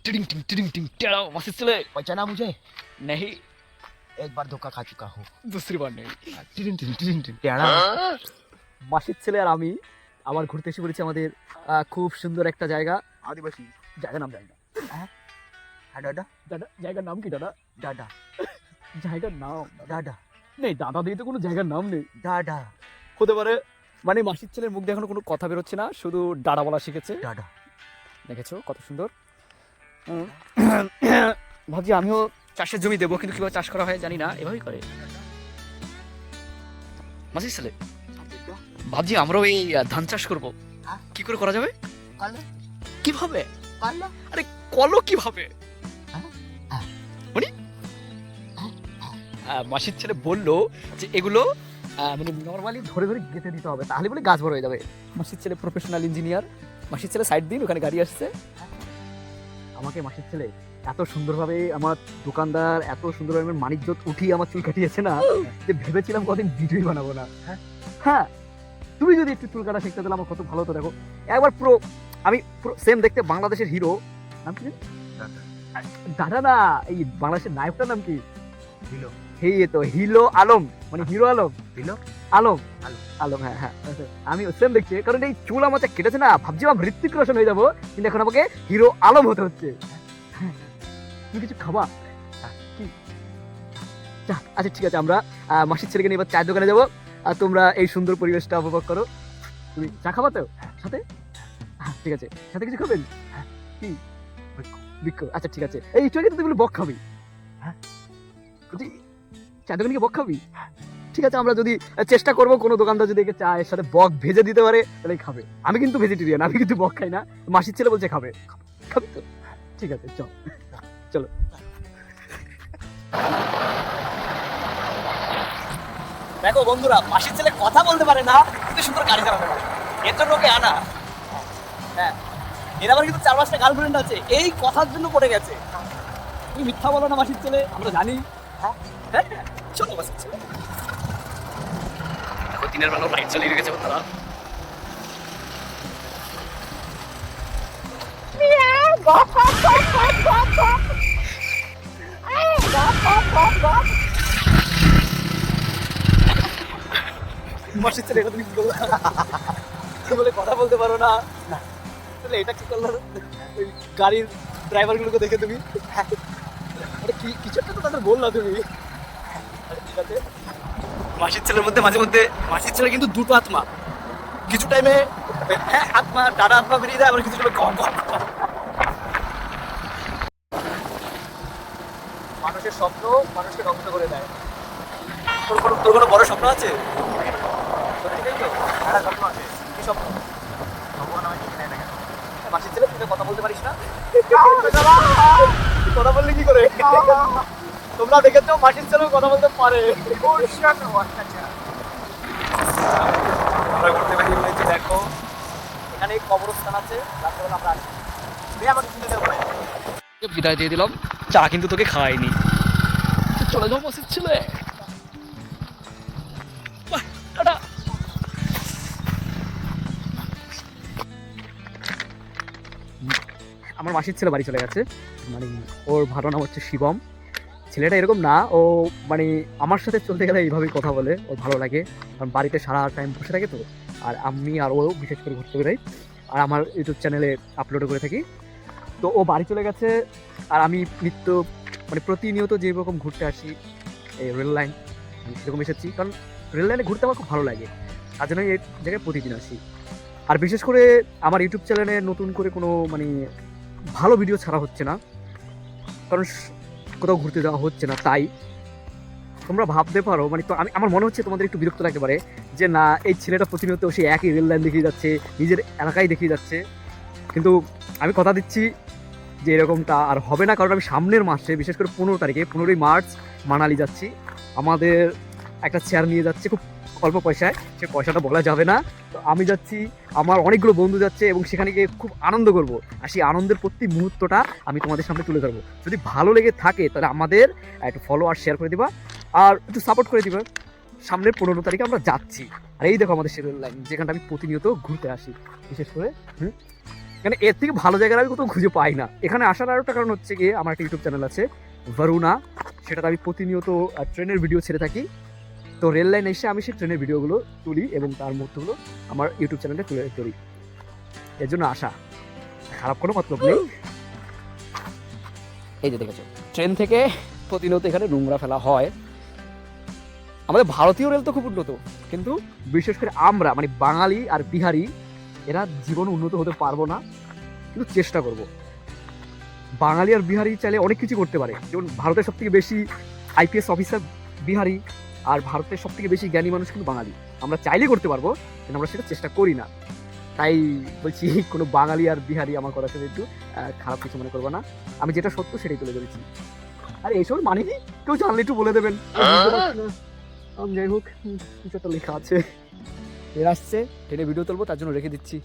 Tiding टिंग tiding टिंग टेढ़ा मस्त चले। पहचाना मुझे? नहीं, एक बार धोखा खा चुका हूँ। दूसरी बार नहीं। टिडिंग टिडिंग टिडिंग टिडिंग टेढ़ा। মাসির ছেলে আর আমি আবার ঘুরতে এসে পড়েছি আমাদের খুব সুন্দর একটা জায়গা। आदिवासी। জায়গার नाम জানি না। हाँ दादा। দাদা জায়গার নাম কি দাদা? दादा। জায়গার নাম दादा। নেই, দাদা দিয়ে তো কোনো জায়গার নাম নেই। दादा। হতে পারে, মানে মাসির ছেলের মুখ দিয়ে এখনো কোনো কথা বেরোচ্ছে না, শুধু ডাডা বলা শিখেছে। दादा। দেখেছো কত সুন্দর। ভাবছি আমিও চাষের জমি দেবো, কিন্তু কিভাবে চাষ করা হয় জানি না, এভাবেই করে মাসির ছেলে। ভাবছি আমরাও এই ধান চাষ করবো। কি করে করা যাবে? কালো। কিভাবে? কালো। আরে কলো কিভাবে? মানে মাসির ছেলে বললো যে এগুলো মানে নর্মালি ধরে ধরে গেঁথে দিতে হবে, তাহলে বলে গাছ বড় হয়ে যাবে। মাসির ছেলে প্রফেশনাল ইঞ্জিনিয়ার। মাসির ছেলে সাইড দিন, ওখানে গাড়ি আসছে। আমাকে মাসির ছেলে এত সুন্দরভাবে, আমার দোকানদার এত সুন্দরভাবে আমার মানিজ্যত উঠিয়ে আমার চুল কাটিয়েছে না, যে ভেবেছিলাম কদিন ভিডিওই বানাবো না। হ্যাঁ, তুমি যদি একটু চুল কাটা শিখতে তাহলে আমার কত ভালো হতো। দেখো একবার পুরো আমি পুরো সেম দেখতে বাংলাদেশের হিরো, নাম কি? দাদা না, এই বাংলাদেশের নায়কটার নাম কি? হিলো। এই তো হিলো আলম, মানে হিরো আলম। হিলো আলম। আলম। আলম, হ্যাঁ হ্যাঁ, আমি সেম দেখছি। কারণ এই চুল আমার যা কেটেছে না, ভাবছিলাম হৃত্বিক রোশন হয়ে যাবো, কিন্তু এখন আমাকে হিরো আলম হতে হচ্ছে। তুমি কিছু খাবা? কি? আচ্ছা ঠিক আছে, আমরা মাসির ছেলেকে নিয়ে এবার চায়ের দোকানে যাবো, আর তোমরা এই সুন্দর পরিবেশটা উপভোগ করো। তুমি চা খাবা তো সাথে? ঠিক আছে, সাথে কিছু খাবেন? কি? বিক্ষ। আচ্ছা ঠিক আছে, এই একটু আগে তো তুমি বক খাবি। চায়ের দোকানে গিয়ে বক খাবি? ঠিক আছে, আমরা যদি চেষ্টা করবো কোনো দোকানদার যদি চায়ের সাথে বক ভেজে দিতে পারে তাহলে খাবে। আমি কিন্তু ভেজিটেরিয়ান, আমি কিন্তু বক খাই না। মাসির ছেলে বলছে খাবে, খাবি তো? ঠিক আছে, চল চলো। দেখো বন্ধুরা, মাসির ছেলে কথা বলতে পারে না, কিন্তু সুন্দর গাড়ি চালাতে পারে। এর জন্য ওকে আনা। হ্যাঁ, এর আবার কিন্তু 4-5টা গার্লফ্রেন্ড আছে, এই কথার জন্য পড়ে গেছে। তুমি মিথ্যা বলো না মাসির ছেলে, আমরা জানি। হ্যাঁ, চলো মাসির ছেলে। দেখো দিনের বেলা লাইট চালিয়ে রেখেছে তারা। মাসির ছেলে এটা তুমি কি করলো? বলে কথা বলতে পারো না, তাহলে এটা কি করলো? ওই গাড়ির ড্রাইভারগুলোকে দেখে তুমি কিছু একটা তো তাদের বললা তুমি। ঠিক আছে, মাসির ছেলের মধ্যে মাঝে মধ্যে মাসির ছেলে কিন্তু দুটো আত্মা, কিছু টাইমে আত্মা ডাটা আত্মা বেরিয়ে যায়, আবার কিছু টাইমে মানুষের স্বপ্ন মানুষকে ধ্বংস করে দেয়। তোর কোনো বড় স্বপ্ন আছে? সত্যি তো একটা স্বপ্ন আছে। কি স্বপ্ন? মাসির ছেলে তুই কথা বলতে পারিস না? কথা বললে কি করে? তোমরা দেখেছো মাসির ছেলেও কথা বলতে পারে। আমরা ঘুরতে বেরিয়ে বলেছি, দেখো এখানে কবরস্থান আছে, রাত্রেবেলা আমরা আসি। আমাকে চিনতে দেবো, বিদায় দিয়ে দিলাম। চা কিন্তু তোকে খাওয়াইনি, চলে যাও মাসির ছেলে। টাটা। আমার মাসির ছেলে বাড়ি চলে গেছে, মানে ওর ভালো নাম হচ্ছে শিবম। ছেলেটা এরকম না, ও মানে আমার সাথে চলতে গেলে এইভাবেই কথা বলে, ওর ভালো লাগে। কারণ বাড়িতে সারা টাইম বসে থাকে তো, আর আমি আর ও বিশেষ করে ঘুরতে বেরোই, আর আমার ইউটিউব চ্যানেলে আপলোডও করে থাকি। তো ও বাড়ি চলে গেছে, আর আমি মানে প্রতিনিয়ত যেরকম ঘুরতে আসি এই রেল লাইন, আমি সেরকম এসেছি। কারণ রেল লাইনে ঘুরতে আমার খুব ভালো লাগে, তার জন্য এই জায়গায় প্রতিদিন আসি। আর বিশেষ করে আমার ইউটিউব চ্যানেলে নতুন করে কোনো মানে ভালো ভিডিও ছাড়া হচ্ছে না, কারণ কোথাও ঘুরতে যাওয়া হচ্ছে না। তাই তোমরা ভাবতে পারো, মানে তো আমার মনে হচ্ছে তোমাদের একটু বিরক্ত লাগতে পারে যে না, এই ছেলেটা প্রতিনিয়ত সে একই রেল লাইন দেখিয়ে যাচ্ছে, নিজের এলাকায় দেখিয়ে যাচ্ছে। কিন্তু আমি কথা দিচ্ছি যে এরকমটা আর হবে না, কারণ আমি সামনের মাসে বিশেষ করে 15 তারিখে 15ই মার্চ মানালি যাচ্ছি। আমাদের একটা চেয়ার নিয়ে যাচ্ছে খুব অল্প পয়সায়, সে পয়সাটা বলা যাবে না। তো আমি যাচ্ছি, আমার অনেকগুলো বন্ধু যাচ্ছে, এবং সেখানে গিয়ে খুব আনন্দ করব। আর সেই আনন্দের প্রতি মুহূর্তটা আমি তোমাদের সামনে তুলে ধরবো। যদি ভালো লেগে থাকে তাহলে আমাদের একটু ফলো আর শেয়ার করে দিবা, আর একটু সাপোর্ট করে দিবা। সামনের 15 তারিখে আমরা যাচ্ছি, আর এই দেখো আমাদের রেল লাইন, যেখানটা আমি প্রতিনিয়ত ঘুরতে আসি বিশেষ করে। এখানে এর থেকে ভালো জায়গার আমি কোথাও খুঁজে পাই না। এখানে আসার আরও একটা কারণ হচ্ছে গিয়ে আমার একটা ইউটিউব চ্যানেল আছে ভারুনা, সেটাতে আমি প্রতিনিয়ত ট্রেনের ভিডিও ছেড়ে থাকি। তো রেল লাইন এসে আমি সেই ট্রেনের ভিডিওগুলো তুলি এবং তার মুহূর্তগুলো আমার ইউটিউব চ্যানেলে তুলে ধরি, এর জন্য আসা, খারাপ কোনো মতলব নেই। এই যে দেখেছো ট্রেন থেকে প্রতিনিয়ত এখানে নোংরা ফেলা হয়। আমাদের ভারতীয় রেল তো খুব উন্নত, কিন্তু বিশেষ করে আমরা মানে বাঙালি আর বিহারি এরা জীবন উন্নত হতে পারবো না, কিন্তু চেষ্টা করব। বাঙালি আর বিহারি চাইলে অনেক কিছু করতে পারে, যেমন ভারতের সব থেকে বেশি আইপিএস অফিসার বিহারি, আর ভারতের সব থেকে বেশি জ্ঞানী মানুষ কিন্তু বাঙালি। আমরা চাইলে করতে পারবো, কিন্তু আমরা সেটা চেষ্টা করি না। তাই বলছি কোনো বাঙালি আর বিহারি আমার কথা শুনে একটু খারাপ কিছু মনে করবো না, আমি যেটা সত্য সেটাই তুলে ধরেছি। আর এইসব মানে কি কেউ জানলে একটু বলে দেবেন। যাই হোক, কিছু একটা লেখা আছে, এর আসছে ট্রেনে ভিডিও তুলবো তার জন্য রেখে দিচ্ছি।